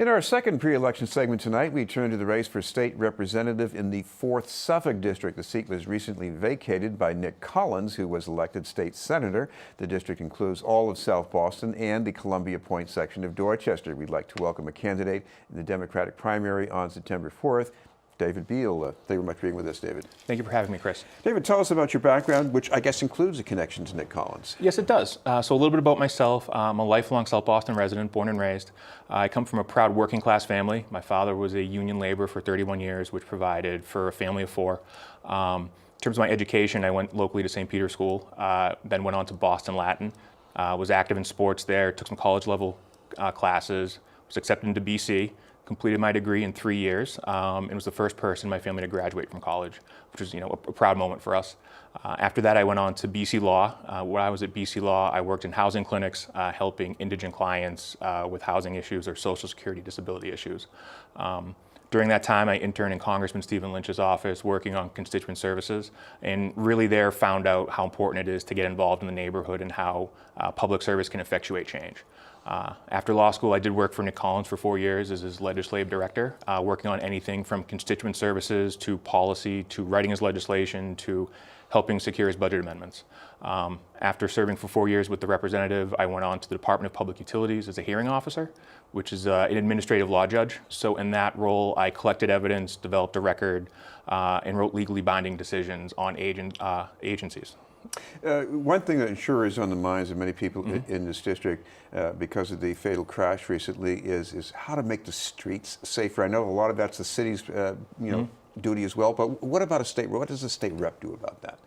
In our second pre-election segment tonight, we turn to the race for state representative in the 4th Suffolk District. The seat was recently vacated by Nick Collins, who was elected state senator. The district includes all of South Boston and the Columbia Point section of Dorchester. We'd like to welcome a candidate in the Democratic primary on September 4th. David Biele. Thank you very much for being with us, David. Thank you for having me, Chris. David, tell us about your background, which I guess includes a connection to Nick Collins. Yes, it does. So a little bit about myself. I'm a lifelong South Boston resident, born and raised. I come from a proud working class family. My father was a union laborer for 31 years, which provided for a family of 4. In terms of my education, I went locally to St. Peter's School, then went on to Boston Latin, was active in sports there, took some college level classes, was accepted into BC, completed my degree in 3 years, and was the first person in my family to graduate from college, which was, a proud moment for us. After that, I went on to BC Law. When I was at BC Law, I worked in housing clinics, helping indigent clients with housing issues or Social Security disability issues. During that time, I interned in Congressman Stephen Lynch's office working on constituent services, and really there found out how important it is to get involved in the neighborhood and how public service can effectuate change. After law school, I did work for Nick Collins for 4 years as his legislative director, working on anything from constituent services to policy to writing his legislation to helping secure his budget amendments. After serving for 4 years with the representative, I went on to the Department of Public Utilities as a hearing officer, which is an administrative law judge. So in that role, I collected evidence, developed a record, and wrote legally binding decisions on agencies. One thing that I'm sure is on the minds of many people in this district because of the fatal crash recently is how to make the streets safer. I know a lot of that's the city's duty as well, but what about a state rep? What does the state rep do about that?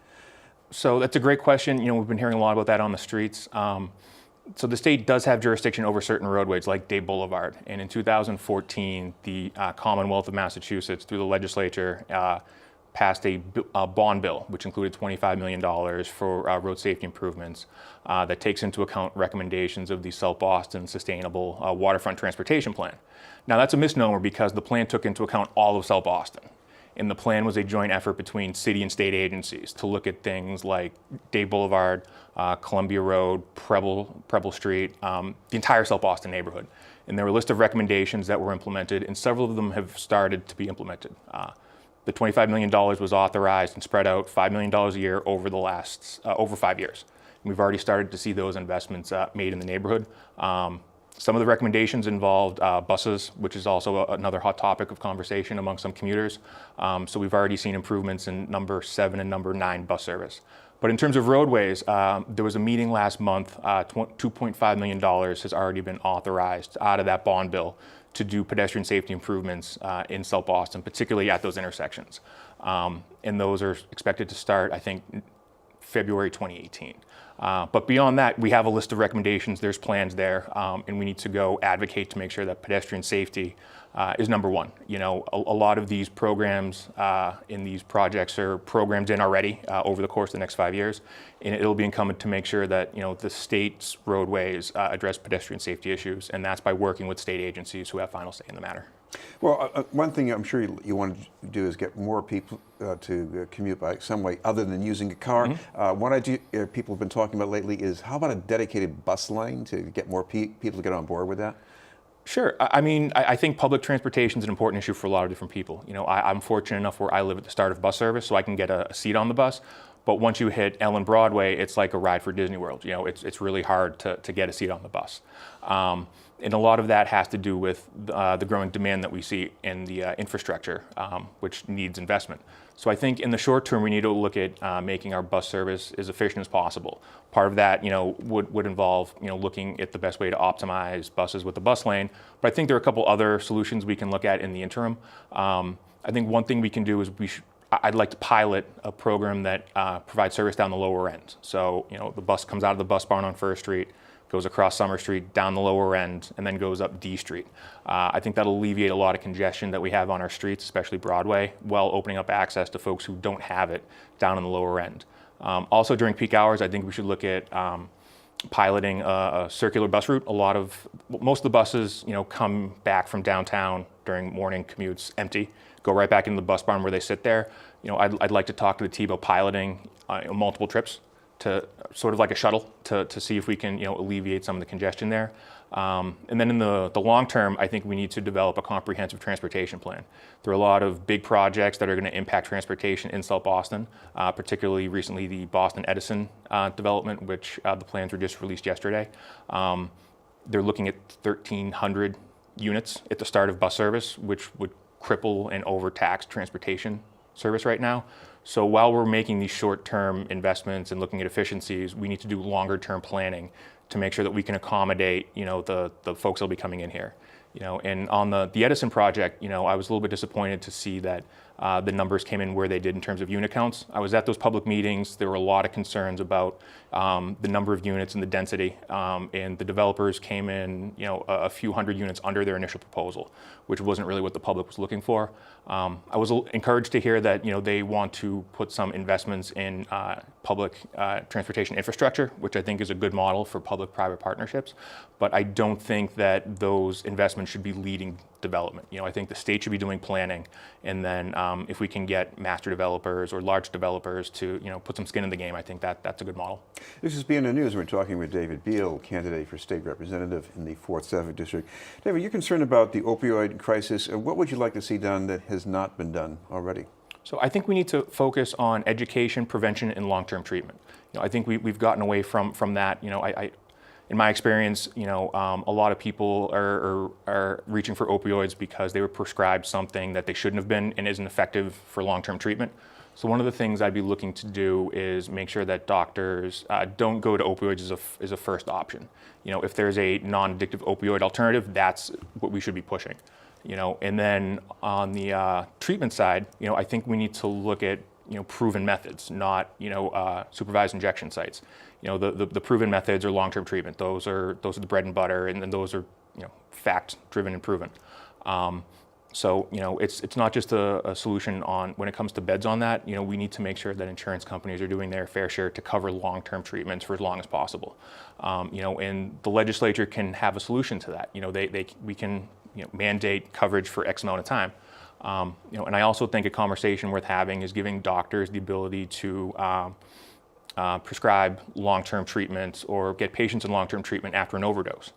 So that's a great question. We've been hearing a lot about that on the streets. So the state does have jurisdiction over certain roadways like Day Boulevard. And in 2014, the Commonwealth of Massachusetts, through the legislature, passed a bond bill, which included $25 million for road safety improvements that takes into account recommendations of the South Boston Sustainable Waterfront Transportation Plan. Now that's a misnomer because the plan took into account all of South Boston. And the plan was a joint effort between city and state agencies to look at things like Day Boulevard, Columbia Road, Preble Street, the entire South Boston neighborhood. And there were a list of recommendations that were implemented, and several of them have started to be implemented. The $25 million was authorized and spread out $5 million a year over the last, over 5 years. And we've already started to see those investments made in the neighborhood. Some of the recommendations involved buses, which is also another hot topic of conversation among some commuters. So we've already seen improvements in number 7 and number 9 bus service. But in terms of roadways, there was a meeting last month, $2.5 million has already been authorized out of that bond bill to do pedestrian safety improvements in South Boston, particularly at those intersections. And those are expected to start, I think, February 2018. But beyond that, we have a list of recommendations, there's plans there, and we need to go advocate to make sure that pedestrian safety is number one. A lot of these programs in these projects are programmed in already over the course of the next 5 years, and it'll be incumbent to make sure that the state's roadways address pedestrian safety issues, and that's by working with state agencies who have final say in the matter. Well, one thing I'm sure you want to do is get more people to commute by some way other than using a car. One idea people have been talking about lately is how about a dedicated bus lane to get more people to get on board with that? Sure. I think public transportation is an important issue for a lot of different people. I'm fortunate enough where I live at the start of bus service, so I can get a seat on the bus. But once you hit Ellen Broadway, it's like a ride for Disney World. It's really hard to get a seat on the bus. And a lot of that has to do with the growing demand that we see in the infrastructure, which needs investment. So I think in the short term, we need to look at making our bus service as efficient as possible. Part of that, would involve, looking at the best way to optimize buses with the bus lane. But I think there are a couple other solutions we can look at in the interim. I think one thing we can do is I'd like to pilot a program that provides service down the lower end. So, the bus comes out of the bus barn on First Street, goes across Summer Street, down the lower end, and then goes up D Street. I think that'll alleviate a lot of congestion that we have on our streets, especially Broadway, while opening up access to folks who don't have it down in the lower end. Also during peak hours, I think we should look at piloting a circular bus route. Most of the buses, come back from downtown during morning commutes empty, go right back into the bus barn where they sit there. I'd like to talk to the T about piloting multiple trips to sort of like a shuttle to see if we can alleviate some of the congestion there. And then in the long term, I think we need to develop a comprehensive transportation plan. There are a lot of big projects that are going to impact transportation in South Boston, particularly recently the Boston Edison development, which the plans were just released yesterday. They're looking at 1,300 units at the start of bus service, which would cripple and overtax transportation service right now. So while we're making these short-term investments and looking at efficiencies, we need to do longer-term planning to make sure that we can accommodate, the folks that'll be coming in here. And on the Edison project, I was a little bit disappointed to see that the numbers came in where they did in terms of unit counts. I was at those public meetings. There were a lot of concerns about the number of units and the density, and the developers came in, a few hundred units under their initial proposal, which wasn't really what the public was looking for. I was encouraged to hear that they want to put some investments in public transportation infrastructure, which I think is a good model for public-private partnerships. But I don't think that those investments should be leading development. I think the state should be doing planning, and then if we can get master developers or large developers to put some skin in the game, I think that's a good model. This is BN News. We're talking with David Biele, candidate for state representative in the 4th Suffolk District. David, you're concerned about the opioid crisis. What would you like to see done that has not been done already? So I think we need to focus on education, prevention, and long-term treatment. I think we've gotten away from that. In my experience, a lot of people are reaching for opioids because they were prescribed something that they shouldn't have been and isn't effective for long-term treatment. So one of the things I'd be looking to do is make sure that doctors don't go to opioids as a first option. If there's a non-addictive opioid alternative, that's what we should be pushing. And then on the treatment side, I think we need to look at proven methods, not supervised injection sites. The proven methods are long-term treatment. Those are the bread and butter, and those are fact-driven and proven. So it's not just a solution when it comes to beds on that. We need to make sure that insurance companies are doing their fair share to cover long-term treatments for as long as possible. And the legislature can have a solution to that. We can mandate coverage for X amount of time. And I also think a conversation worth having is giving doctors the ability to prescribe long-term treatments or get patients in long-term treatment after an overdose.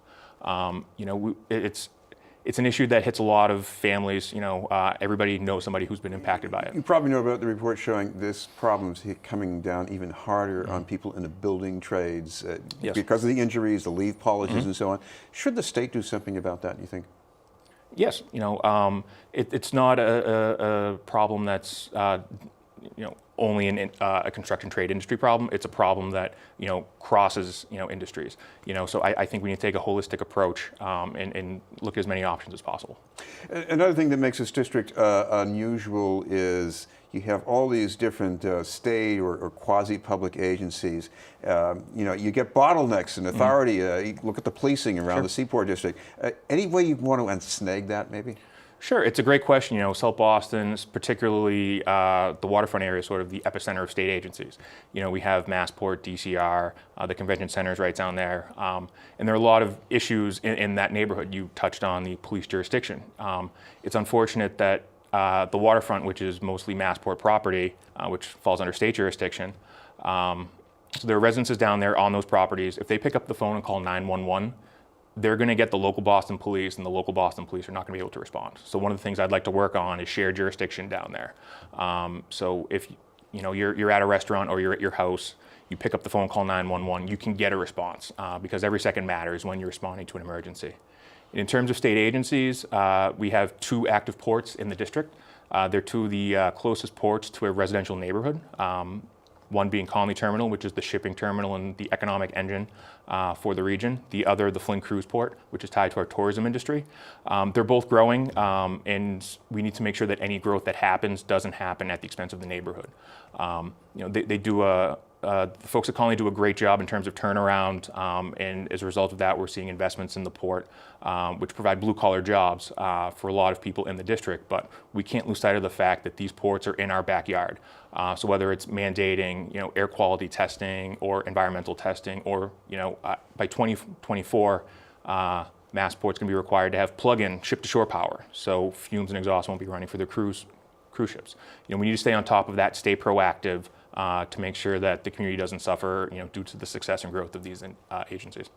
It's an issue that hits a lot of families. Everybody knows somebody who's been impacted by it. You probably know about the report showing this problem's coming down even harder on people in the building trades Yes. because of the injuries, the leaf policies, and so on. Should the state do something about that, you think? Yes, it's not a problem that's only a construction trade industry problem. It's a problem that crosses industries. So I think we need to take a holistic approach and look at as many options as possible. Another thing that makes this district unusual is you have all these different state or quasi-public agencies. You get bottlenecks in authority. You look at the policing around the Seaport District. Any way you want to unsnag that, maybe? Sure, it's a great question. South Boston, particularly the waterfront area, is sort of the epicenter of state agencies. We have Massport, DCR, the convention center is right down there, and there are a lot of issues in that neighborhood. You touched on the police jurisdiction. It's unfortunate that the waterfront, which is mostly Massport property, which falls under state jurisdiction, so there are residences down there on those properties. If they pick up the phone and call 911, they're going to get the local Boston police, and the local Boston police are not going to be able to respond. So one of the things I'd like to work on is shared jurisdiction down there. So if you're at a restaurant or you're at your house, you pick up the phone, call 911, you can get a response because every second matters when you're responding to an emergency. In terms of state agencies, we have 2 active ports in the district. They're 2 of the closest ports to a residential neighborhood. One being Conley Terminal, which is the shipping terminal and the economic engine for the region. The other, the Flint Cruise Port, which is tied to our tourism industry. They're both growing, and we need to make sure that any growth that happens doesn't happen at the expense of the neighborhood. The folks at Conley do a great job in terms of turnaround, and as a result of that, we're seeing investments in the port, which provide blue-collar jobs for a lot of people in the district. But we can't lose sight of the fact that these ports are in our backyard. So whether it's mandating, air quality testing or environmental testing, or by 2024, Massport's going to be required to have plug-in ship-to-shore power, so fumes and exhaust won't be running for their cruise ships. We need to stay on top of that, stay proactive, to make sure that the community doesn't suffer, due to the success and growth of these agencies.